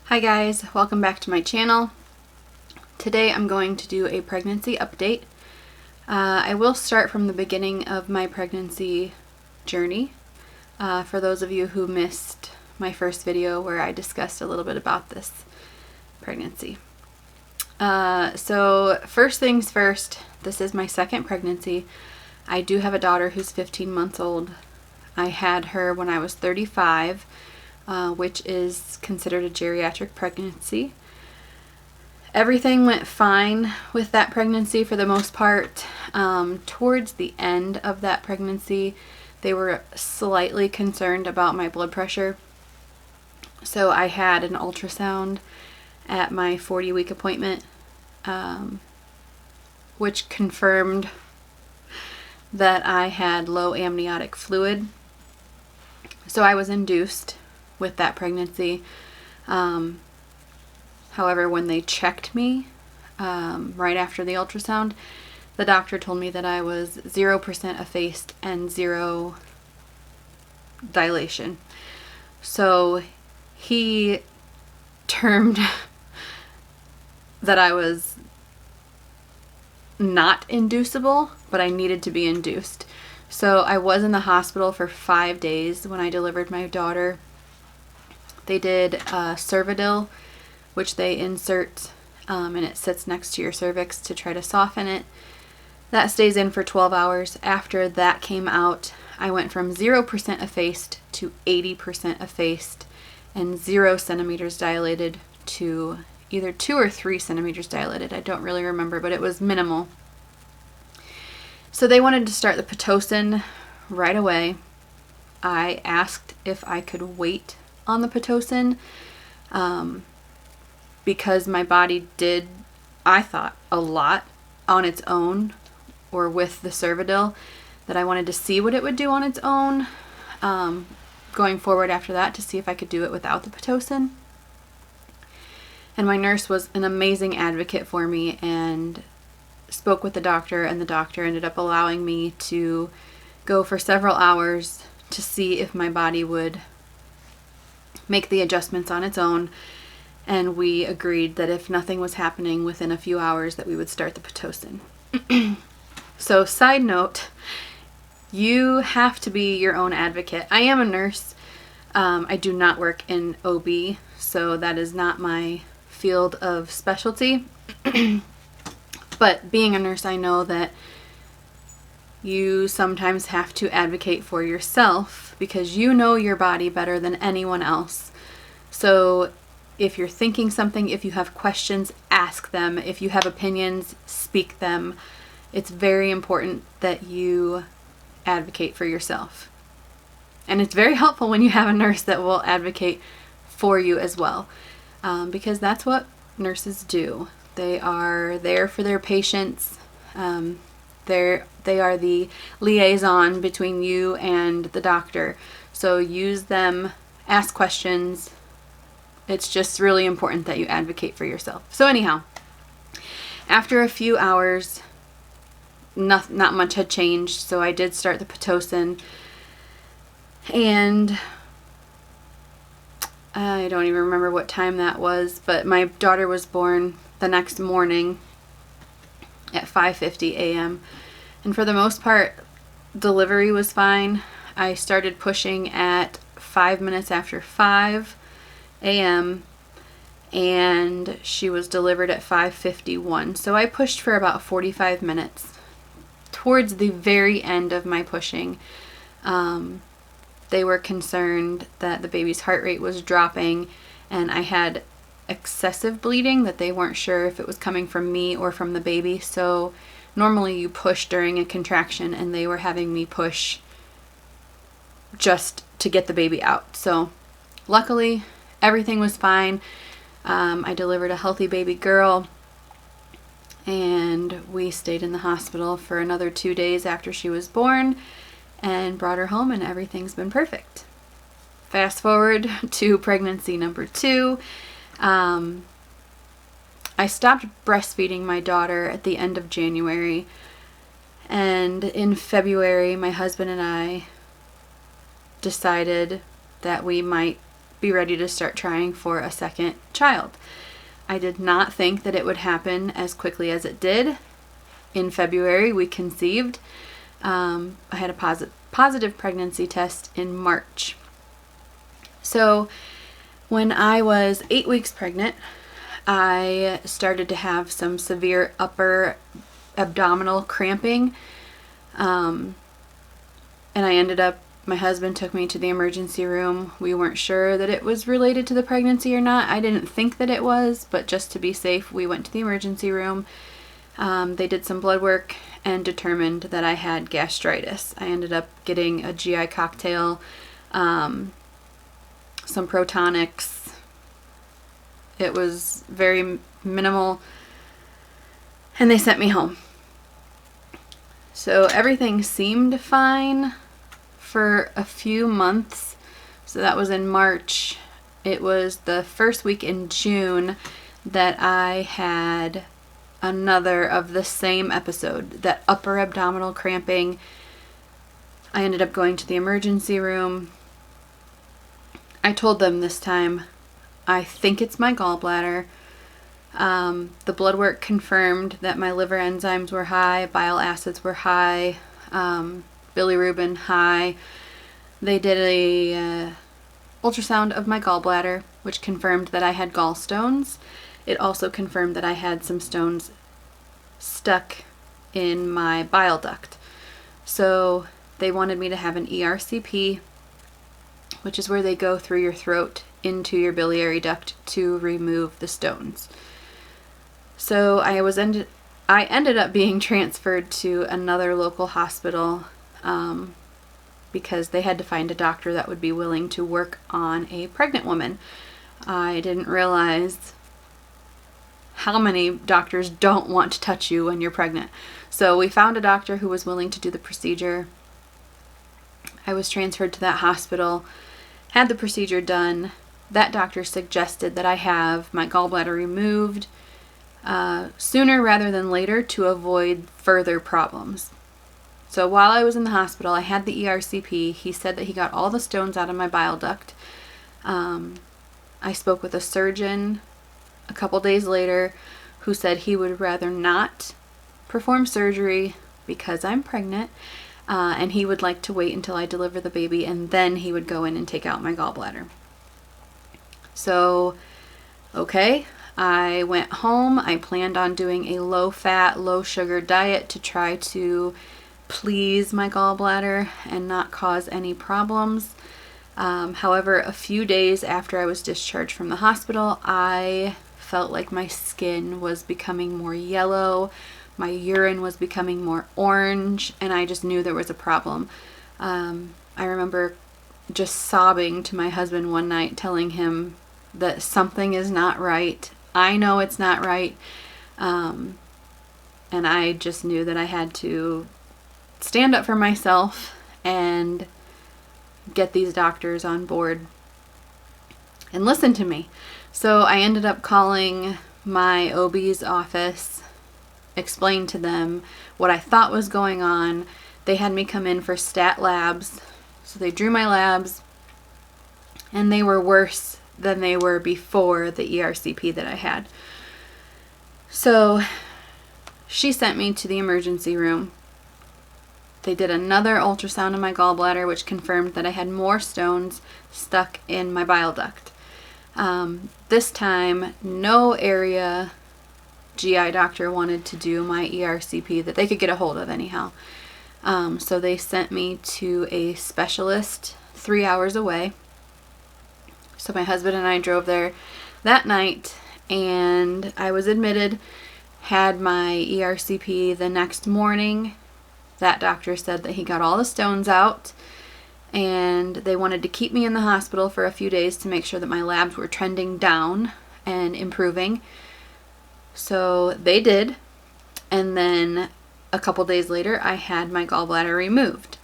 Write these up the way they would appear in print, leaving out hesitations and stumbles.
Hi guys, welcome back to my channel. Today I'm going to do a pregnancy update. I will start from the beginning of my pregnancy journey for those of you who missed my first video where I discussed a little bit about this pregnancy. So first things first, this is my second pregnancy. I do have a daughter who's 15 months old. I had her when I was 35. Which is considered a geriatric pregnancy. Everything went fine with that pregnancy for the most part. Towards the end of that pregnancy, they were slightly concerned about my blood pressure. So I had an ultrasound at my 40-week appointment, which confirmed that I had low amniotic fluid. So I was induced with that pregnancy. However, when they checked me right after the ultrasound, the doctor told me that I was 0% effaced and 0 dilation. So he termed that I was not inducible, but I needed to be induced. So I was in the hospital for 5 days when I delivered my daughter. They did Cervidil, which they insert and it sits next to your cervix to try to soften it. That stays in for 12 hours. After that came out, I went from 0% effaced to 80% effaced and 0 centimeters dilated to either 2 or 3 centimeters dilated. I don't really remember, but it was minimal. So they wanted to start the Pitocin right away. I asked if I could wait on the Pitocin because my body did, I thought, a lot on its own or with the Cervidil, that I wanted to see what it would do on its own going forward after that, to see if I could do it without the Pitocin. And my nurse was an amazing advocate for me and spoke with the doctor, and the doctor ended up allowing me to go for several hours to see if my body would make the adjustments on its own, and we agreed that if nothing was happening within a few hours that we would start the Pitocin. So side note, you have to be your own advocate. I am a nurse. I do not work in OB, so that is not my field of specialty. But being a nurse, I know that you sometimes have to advocate for yourself because you know your body better than anyone else. So if you're thinking something, if you have questions, ask them. If you have opinions, speak them. It's very important that you advocate for yourself. And it's very helpful when you have a nurse that will advocate for you as well, because that's what nurses do. They are there for their patients. They are the liaison between you and the doctor. So use them, ask questions. It's just really important that you advocate for yourself. So anyhow, after a few hours, not much had changed. So I did start the Pitocin, and I don't even remember what time that was, but my daughter was born the next morning at 5:50 a.m. And for the most part, delivery was fine. I started pushing at 5 minutes after 5 a.m. and she was delivered at 5:51. So I pushed for about 45 minutes. Towards the very end of my pushing, they were concerned that the baby's heart rate was dropping and I had excessive bleeding, that they weren't sure if it was coming from me or from the baby. So normally you push during a contraction, and they were having me push just to get the baby out. So luckily everything was fine. I delivered a healthy baby girl, and we stayed in the hospital for another 2 days after she was born and brought her home, and everything's been perfect. Fast forward to pregnancy number 2. I stopped breastfeeding my daughter at the end of January, and in February my husband and I decided that we might be ready to start trying for a second child. I did not think that it would happen as quickly as it did. In February, we conceived. I had a positive pregnancy test in March. So when I was 8 weeks pregnant, I started to have some severe upper abdominal cramping. And my husband took me to the emergency room. We weren't sure that it was related to the pregnancy or not. I didn't think that it was, but just to be safe, we went to the emergency room. They did some blood work and determined that I had gastritis. I ended up getting a GI cocktail, some Protonics. It was very minimal, and they sent me home. So everything seemed fine for a few months. So that was in March. It was the first week in June that I had another of the same episode, that upper abdominal cramping. I ended up going to the emergency room. I told them this time, I think it's my gallbladder. The blood work confirmed that my liver enzymes were high, bile acids were high, bilirubin high. They did a ultrasound of my gallbladder, which confirmed that I had gallstones. It also confirmed that I had some stones stuck in my bile duct. So they wanted me to have an ERCP, which is where they go through your throat into your biliary duct to remove the stones. So I ended up being transferred to another local hospital because they had to find a doctor that would be willing to work on a pregnant woman. I didn't realize how many doctors don't want to touch you when you're pregnant. So we found a doctor who was willing to do the procedure. I was transferred to that hospital, had the procedure done. That doctor suggested that I have my gallbladder removed sooner rather than later to avoid further problems. So while I was in the hospital, I had the ERCP. He said that he got all the stones out of my bile duct. I spoke with a surgeon a couple days later who said he would rather not perform surgery because I'm pregnant, and he would like to wait until I deliver the baby, and then he would go in and take out my gallbladder. So, okay, I went home. I planned on doing a low-fat, low-sugar diet to try to please my gallbladder and not cause any problems. However, a few days after I was discharged from the hospital, I felt like my skin was becoming more yellow, my urine was becoming more orange, and I just knew there was a problem. I remember just sobbing to my husband one night, telling him that something is not right. I know it's not right. And I just knew that I had to stand up for myself and get these doctors on board and listen to me. So I ended up calling my OB's office, explained to them what I thought was going on. They had me come in for stat labs. So they drew my labs, and they were worse than they were before the ERCP that I had. So she sent me to the emergency room. They did another ultrasound of my gallbladder, which confirmed that I had more stones stuck in my bile duct. This time, no area GI doctor wanted to do my ERCP that they could get a hold of anyhow. So they sent me to a specialist 3 hours away. So my husband and I drove there that night, and I was admitted, had my ERCP the next morning. That doctor said that he got all the stones out, and they wanted to keep me in the hospital for a few days to make sure that my labs were trending down and improving. So they did, and then a couple days later I had my gallbladder removed.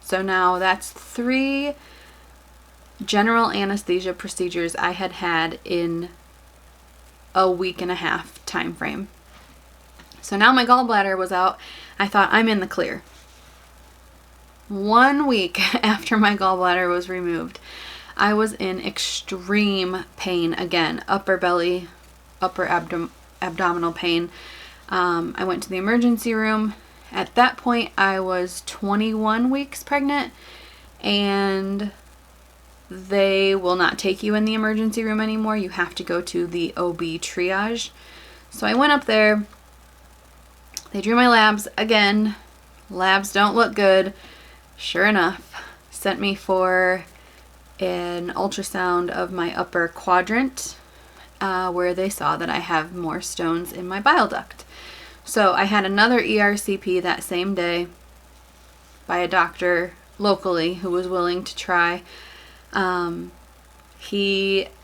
So now that's 3 general anesthesia procedures I had had in a week and a half time frame. So now my gallbladder was out. I thought, I'm in the clear. 1 week after my gallbladder was removed, I was in extreme pain again, upper belly, abdominal pain. I went to the emergency room. At that point, I was 21 weeks pregnant, and they will not take you in the emergency room anymore. You have to go to the OB triage. So I went up there. They drew my labs again. Labs don't look good. Sure enough, sent me for an ultrasound of my upper quadrant, where they saw that I have more stones in my bile duct. So I had another ERCP that same day by a doctor locally who was willing to try. I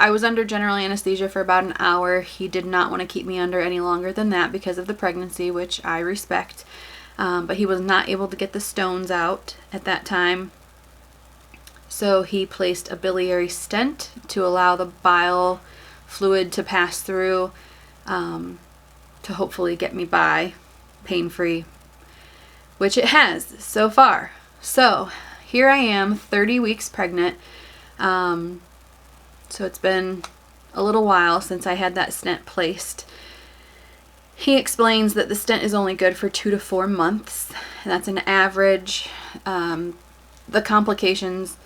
was under general anesthesia for about an hour. He did not want to keep me under any longer than that because of the pregnancy, which I respect. But he was not able to get the stones out at that time. So he placed a biliary stent to allow the bile fluid to pass through, to hopefully get me by pain-free, which it has so far. So here I am, 30 weeks pregnant. So it's been a little while since I had that stent placed. He explains that the stent is only good for 2 to 4 months. And that's an average. The complications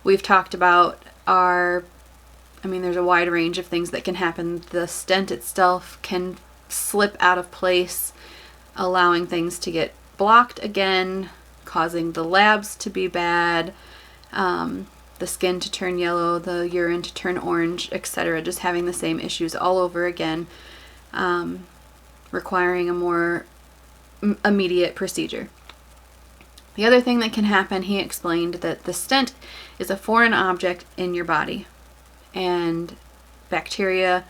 we've talked about are, there's a wide range of things that can happen. The stent itself can slip out of place, allowing things to get blocked again, causing the labs to be bad, the skin to turn yellow, the urine to turn orange, etc. Just having the same issues all over again, requiring a more immediate procedure. The other thing that can happen, he explained that the stent is a foreign object in your body, and bacteria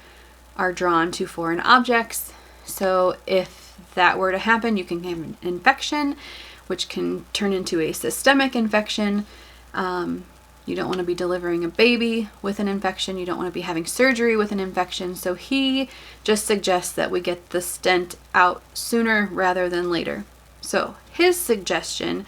are drawn to foreign objects. So if that were to happen, you can have an infection, which can turn into a systemic infection. You don't want to be delivering a baby with an infection. You don't want to be having surgery with an infection. So he just suggests that we get the stent out sooner rather than later. So his suggestion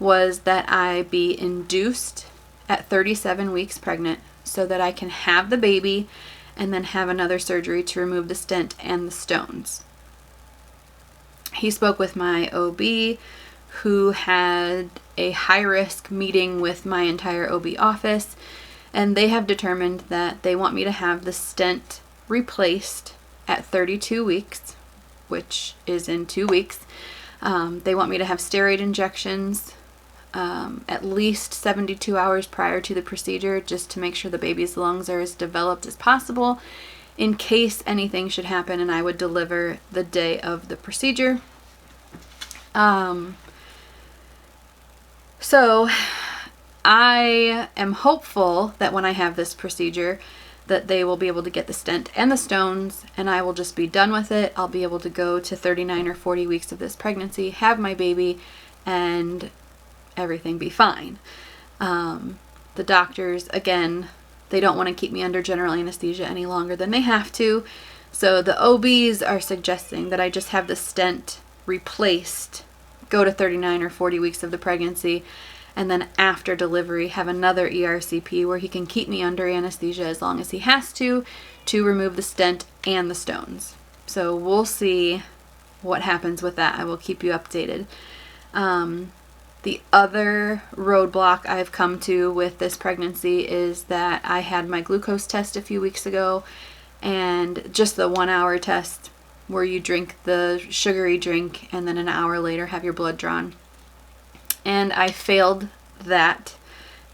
was that I be induced at 37 weeks pregnant so that I can have the baby and then have another surgery to remove the stent and the stones. He spoke with my OB, who had a high-risk meeting with my entire OB office, and they have determined that they want me to have the stent replaced at 32 weeks, which is in 2 weeks. They want me to have steroid injections at least 72 hours prior to the procedure, just to make sure the baby's lungs are as developed as possible in case anything should happen and I would deliver the day of the procedure. So I am hopeful that when I have this procedure that they will be able to get the stent and the stones, and I will just be done with it. I'll be able to go to 39 or 40 weeks of this pregnancy, have my baby, and everything be fine. The doctors, again, they don't want to keep me under general anesthesia any longer than they have to. So the OBs are suggesting that I just have the stent replaced, go to 39 or 40 weeks of the pregnancy, and then after delivery have another ERCP where he can keep me under anesthesia as long as he has to remove the stent and the stones. So we'll see what happens with that. I will keep you updated. The other roadblock I've come to with this pregnancy is that I had my glucose test a few weeks ago, and just the 1 hour test where you drink the sugary drink and then an hour later have your blood drawn. And I failed that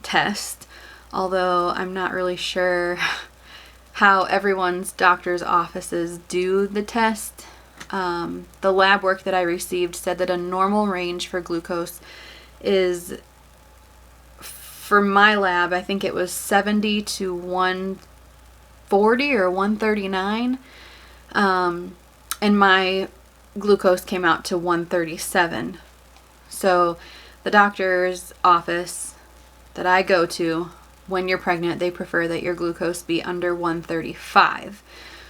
test, although I'm not really sure how everyone's doctor's offices do the test. The lab work that I received said that a normal range for glucose is, for my lab, I think it was 70 to 140 or 139. And my glucose came out to 137. So the doctor's office that I go to, when you're pregnant, they prefer that your glucose be under 135.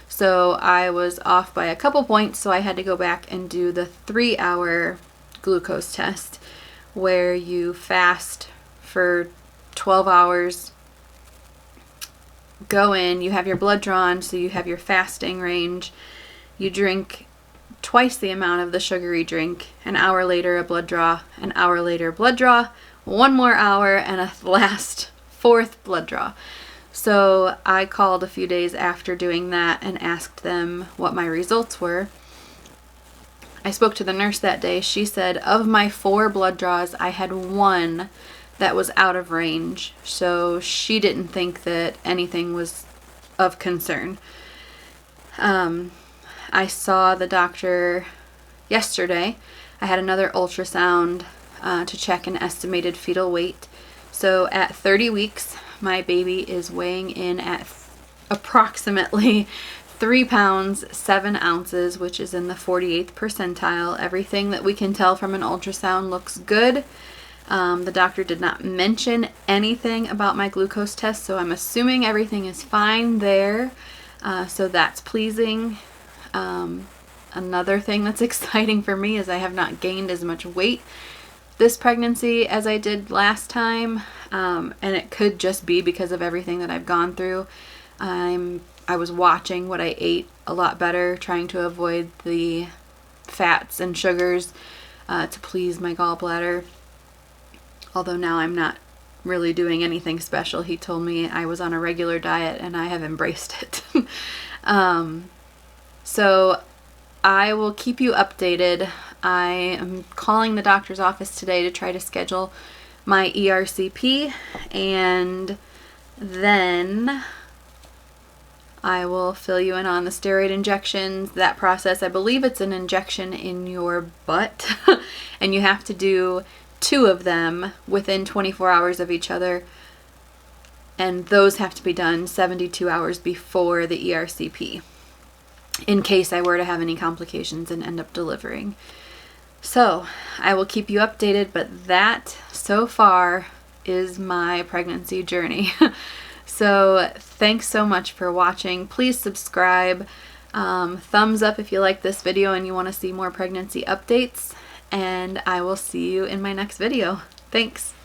So I was off by a couple points, so I had to go back and do the 3 hour glucose test, where you fast for 12 hours go in, you have your blood drawn, so you have your fasting range. You drink twice the amount of the sugary drink. An hour later, a blood draw. An hour later, blood draw. 1 more hour, and a last 4th blood draw. So I called a few days after doing that and asked them what my results were. I spoke to the nurse that day. She said of my 4 blood draws, I had 1 that was out of range. So she didn't think that anything was of concern. I saw the doctor yesterday. I had another ultrasound to check an estimated fetal weight. So at 30 weeks, my baby is weighing in at approximately 3 pounds, 7 ounces, which is in the 48th percentile. Everything that we can tell from an ultrasound looks good. The doctor did not mention anything about my glucose test, so I'm assuming everything is fine there. So that's pleasing. Another thing that's exciting for me is I have not gained as much weight this pregnancy as I did last time, and it could just be because of everything that I've gone through. I was watching what I ate a lot better, trying to avoid the fats and sugars to please my gallbladder. Although now I'm not really doing anything special. He told me I was on a regular diet, and I have embraced it. So I will keep you updated. I am calling the doctor's office today to try to schedule my ERCP, and then I will fill you in on the steroid injections, that process. I believe it's an injection in your butt, and you have to do 2 of them within 24 hours of each other, and those have to be done 72 hours before the ERCP, in case I were to have any complications and end up delivering. So I will keep you updated, but that so far is my pregnancy journey. So thanks so much for watching. Please subscribe. Thumbs up if you like this video and you want to see more pregnancy updates. And I will see you in my next video. Thanks.